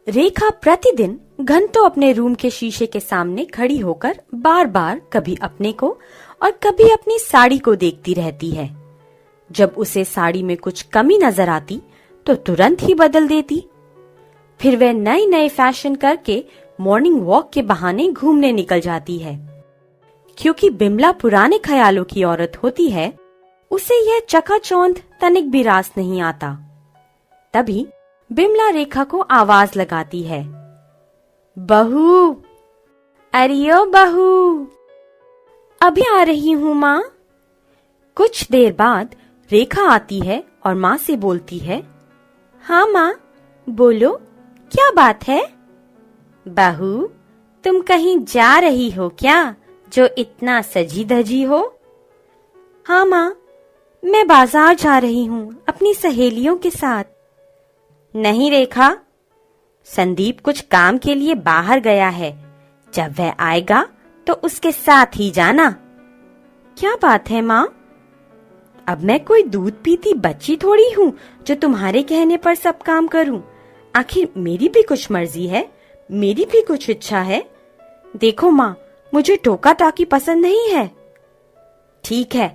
रेखा प्रतिदिन घंटों अपने रूम के शीशे के सामने खड़ी होकर बार बार कभी अपने को और कभी अपनी साड़ी को देखती रहती है। जब उसे साड़ी में कुछ कमी नजर आती तो तुरंत ही बदल देती। फिर वह नए नए फैशन करके मॉर्निंग वॉक के बहाने घूमने निकल जाती है। क्योंकि बिमला पुराने ख्यालों की औरत होती है, उसे यह चकाचौंध तनिक भी रास नहीं आता। तभी बिमला रेखा को आवाज लगाती है, बहू, अरियो बहू, अभी आ रही हूँ माँ। कुछ देर बाद रेखा आती है और माँ से बोलती है, हाँ माँ, बोलो, क्या बात है? बहू, तुम कहीं जा रही हो क्या, जो इतना सजी धजी हो? हाँ माँ, मैं बाजार जा रही हूँ अपनी सहेलियों के साथ। नहीं रेखा, संदीप कुछ काम के लिए बाहर गया है। जब वह आएगा तो उसके साथ ही जाना। क्या बात है माँ? अब मैं कोई दूध पीती बच्ची थोड़ी हूँ जो तुम्हारे कहने पर सब काम करूँ। आखिर मेरी भी कुछ मर्जी है, मेरी भी कुछ इच्छा है। देखो माँ, मुझे टोका टाकी पसंद नहीं है। ठीक है,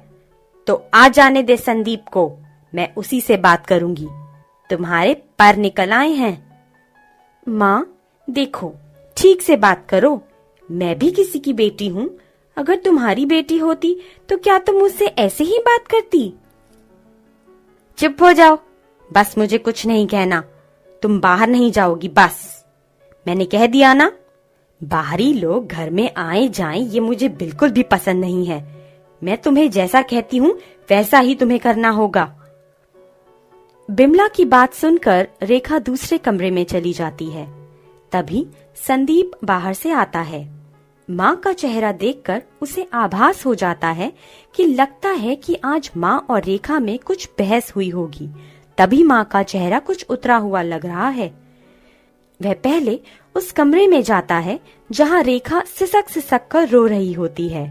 तो आ जाने दे संदीप को, मैं उसी से बात करूंगी। तुम्हारे पर निकल आए हैं। माँ देखो, ठीक से बात करो, मैं भी किसी की बेटी हूँ। अगर तुम्हारी बेटी होती तो क्या तुम मुझसे ऐसे ही बात करती? चुप हो जाओ, बस मुझे कुछ नहीं कहना। तुम बाहर नहीं जाओगी, बस मैंने कह दिया ना। बाहरी लोग घर में आए जाएं ये मुझे बिल्कुल भी पसंद नहीं है। मैं तुम्हें जैसा कहती हूँ वैसा ही तुम्हें करना होगा। बिमला की बात सुनकर रेखा दूसरे कमरे में चली जाती है। तभी संदीप बाहर से आता है। माँ का चेहरा देखकर उसे आभास हो जाता है कि लगता है कि आज माँ और रेखा में कुछ बहस हुई होगी। तभी माँ का चेहरा कुछ उतरा हुआ लग रहा है। वह पहले उस कमरे में जाता है जहाँ रेखा सिसक सिसक कर रो रही होती है।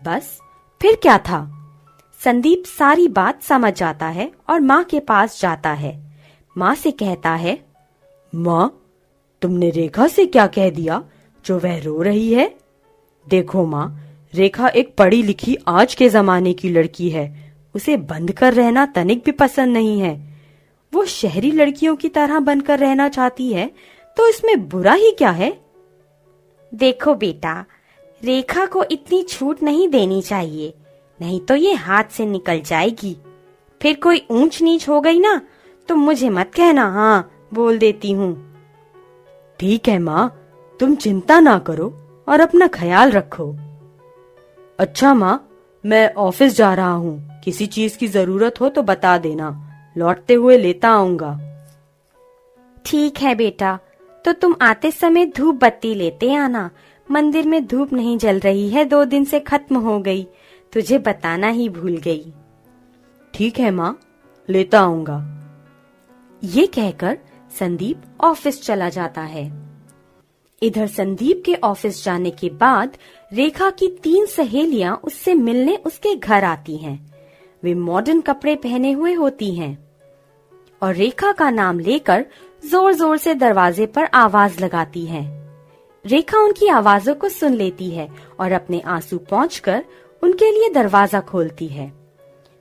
बस फिर क्या था, संदीप सारी बात समझ जाता है और माँ के पास जाता है। माँ से कहता है, माँ, तुमने रेखा से क्या कह दिया जो वह रो रही है? देखो माँ, रेखा एक पढ़ी लिखी आज के जमाने की लड़की है। उसे बंद कर रहना तनिक भी पसंद नहीं है। वो शहरी लड़कियों की तरह बनकर रहना चाहती है, तो इसमें बुरा ही क्या है? देखो बेटा, रेखा को इतनी छूट नहीं देनी चाहिए, नहीं तो ये हाथ से निकल जाएगी। फिर कोई ऊंच नीच हो गई ना तो मुझे मत कहना, हाँ बोल देती हूँ। ठीक है माँ, तुम चिंता ना करो और अपना ख्याल रखो। अच्छा माँ, मैं ऑफिस जा रहा हूँ, किसी चीज की जरूरत हो तो बता देना, लौटते हुए लेता आऊंगा। ठीक है बेटा, तो तुम आते समय धूप बत्ती लेते आना। मंदिर में धूप नहीं जल रही है, 2 दिन से खत्म हो गई, तुझे बताना ही भूल गई। ठीक है माँ, लेता आऊंगा। ये कहकर संदीप ऑफिस चला जाता है। इधर संदीप के ऑफिस जाने के बाद रेखा की 3 सहेलियां उससे मिलने उसके घर आती हैं। वे मॉडर्न कपड़े पहने हुए होती हैं और रेखा का नाम लेकर जोर जोर से दरवाजे पर आवाज लगाती हैं। रेखा उनकी आवाजों को सुन लेती है और अपने आंसू पोंछकर उनके लिए दरवाजा खोलती है।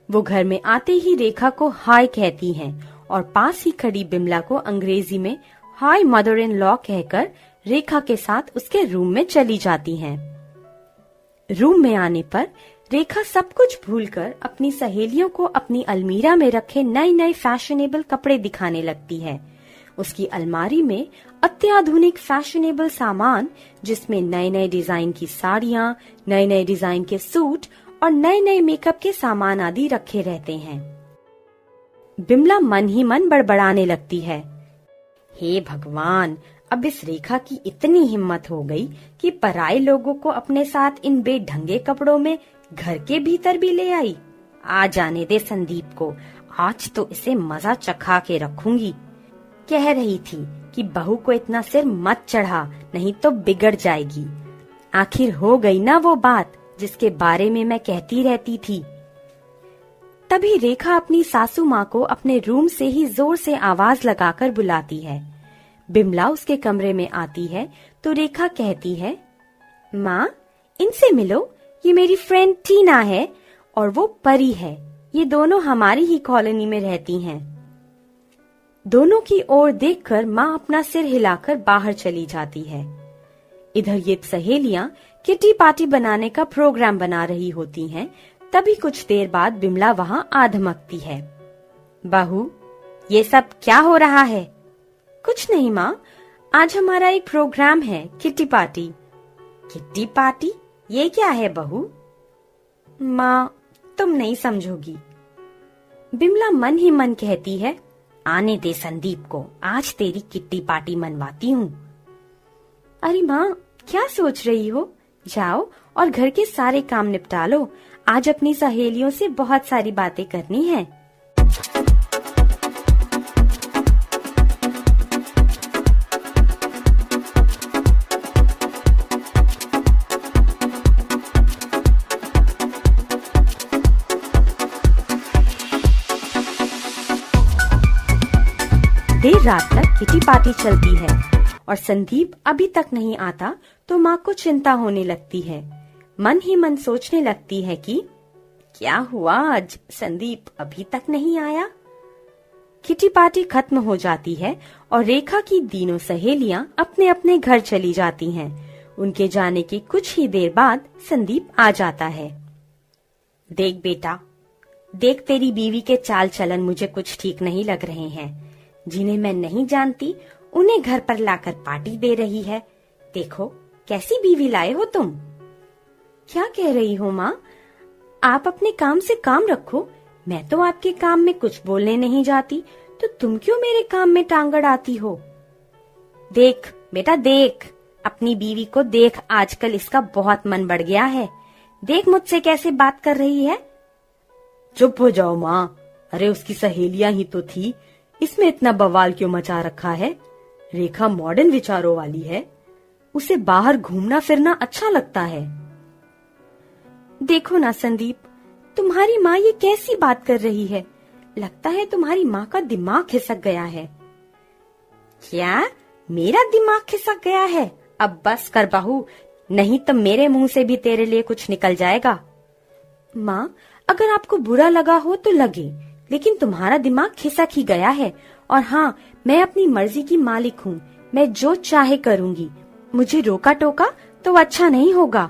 वो घर में आते ही रेखा को हाय कहती हैं और पास ही खड़ी बिमला को अंग्रेजी में हाय मदर इन लॉ कहकर रेखा के साथ उसके रूम में चली जाती हैं। रूम में आने पर रेखा सब कुछ भूलकर अपनी सहेलियों को अपनी अलमीरा में रखे नए नए फैशनेबल कपड़े दिखाने लगती है। उसकी अलमारी में अत्याधुनिक फैशनेबल सामान, जिसमें नए नए डिजाइन की साड़ियाँ, नए नए डिजाइन के सूट और नए नए मेकअप के सामान आदि रखे रहते हैं। बिमला मन ही मन बड़बड़ाने लगती है, हे भगवान, अब इस रेखा की इतनी हिम्मत हो गई कि पराये लोगों को अपने साथ इन बेढंगे कपड़ों में घर के भीतर भी ले आई। आ जाने दे संदीप को, आज तो इसे मजा चखा के रखूंगी। कह रही थी कि बहू को इतना सिर मत चढ़ा, नहीं तो बिगड़ जाएगी। आखिर हो गई ना वो बात जिसके बारे में मैं कहती रहती थी। तभी रेखा अपनी सासू माँ को अपने रूम से ही जोर से आवाज लगाकर बुलाती है। बिमला उसके कमरे में आती है तो रेखा कहती है, माँ इनसे मिलो, ये मेरी फ्रेंड टीना है और वो परी है। ये दोनों हमारी ही कॉलोनी में रहती हैं। दोनों की ओर देखकर माँ अपना सिर हिलाकर बाहर चली जाती है। इधर ये सहेलियां किटी पार्टी बनाने का प्रोग्राम बना रही होती हैं। तभी कुछ देर बाद बिमला वहां आ धमकती है। बहू, ये सब क्या हो रहा है? कुछ नहीं माँ, आज हमारा एक प्रोग्राम है, किटी पार्टी। Kitty party? ये क्या है बहू? माँ, तुम नहीं समझोगी। बिमला मन ही मन कहती है, आने दे संदीप को, आज तेरी किट्टी पार्टी मनवाती हूँ। अरे माँ, क्या सोच रही हो? जाओ और घर के सारे काम निपटा लो। आज अपनी सहेलियों से बहुत सारी बातें करनी है। देर रात तक किटी पार्टी चलती है और संदीप अभी तक नहीं आता तो माँ को चिंता होने लगती है। मन ही मन सोचने लगती है कि क्या हुआ, आज संदीप अभी तक नहीं आया। किटी पार्टी खत्म हो जाती है और रेखा की तीनों सहेलियां अपने अपने घर चली जाती हैं। उनके जाने के कुछ ही देर बाद संदीप आ जाता है। देख बेटा, देख तेरी बीवी के चाल चलन मुझे कुछ ठीक नहीं लग रहे हैं। जिन्हें मैं नहीं जानती उन्हें घर पर लाकर पार्टी दे रही है। देखो कैसी बीवी लाए हो तुम। क्या कह रही हो माँ? आप अपने काम से काम रखो। मैं तो आपके काम में कुछ बोलने नहीं जाती, तो तुम क्यों मेरे काम में टांग अड़ाती हो? देख बेटा देख, अपनी बीवी को देख, आजकल इसका बहुत मन बढ़ गया है। देख मुझसे कैसे बात कर रही है। चुप हो जाओ माँ। अरे उसकी सहेलियां ही तो थी, इसमें इतना बवाल क्यों मचा रखा है? रेखा मॉडर्न विचारों वाली है, उसे बाहर घूमना फिरना अच्छा लगता है। देखो ना संदीप, तुम्हारी माँ ये कैसी बात कर रही है। लगता है तुम्हारी माँ का दिमाग खिसक गया है। क्या मेरा दिमाग खिसक गया है? अब बस कर बहू, नहीं तो मेरे मुंह से भी तेरे लिए कुछ निकल जाएगा। माँ, अगर आपको बुरा लगा हो तो लगे, लेकिन तुम्हारा दिमाग खिसक ही गया है। और हाँ, मैं अपनी मर्जी की मालिक हूँ, मैं जो चाहे करूँगी। मुझे रोका टोका तो अच्छा नहीं होगा।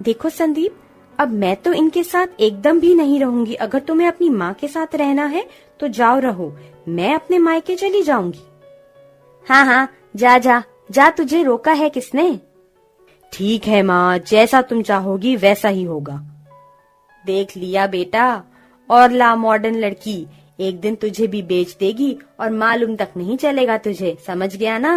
देखो संदीप, अब मैं तो इनके साथ एकदम भी नहीं रहूंगी। अगर तुम्हें अपनी माँ के साथ रहना है तो जाओ रहो, मैं अपने मायके चली जाऊंगी। हाँ हाँ, जा जा जा, तुझे रोका है किसने? ठीक है माँ, जैसा तुम चाहोगी वैसा ही होगा। देख लिया बेटा, और ला मॉडर्न लड़की, एक दिन तुझे भी बेच देगी और मालूम तक नहीं चलेगा तुझे, समझ गया ना?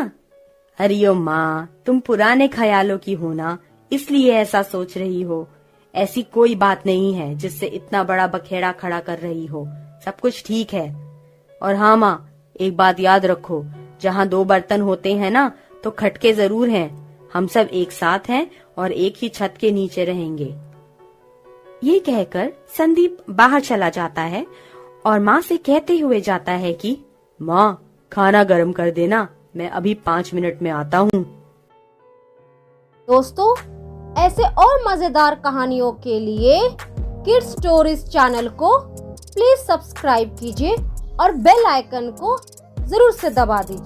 अरे माँ, तुम पुराने ख्यालों की हो ना, इसलिए ऐसा सोच रही हो। ऐसी कोई बात नहीं है जिससे इतना बड़ा बखेड़ा खड़ा कर रही हो। सब कुछ ठीक है। और हाँ माँ, एक बात याद रखो, जहाँ दो बर्तन होते हैं ना तो खटके जरूर हैं। हम सब एक साथ हैं और एक ही छत के नीचे रहेंगे। ये कहकर संदीप बाहर चला जाता है और माँ से कहते हुए जाता है कि माँ, खाना गर्म कर देना, मैं अभी 5 मिनट में आता हूँ। दोस्तों, ऐसे और मजेदार कहानियों के लिए किड्स स्टोरीज चैनल को प्लीज सब्सक्राइब कीजिए और बेल आइकन को जरूर से दबा दीजिए।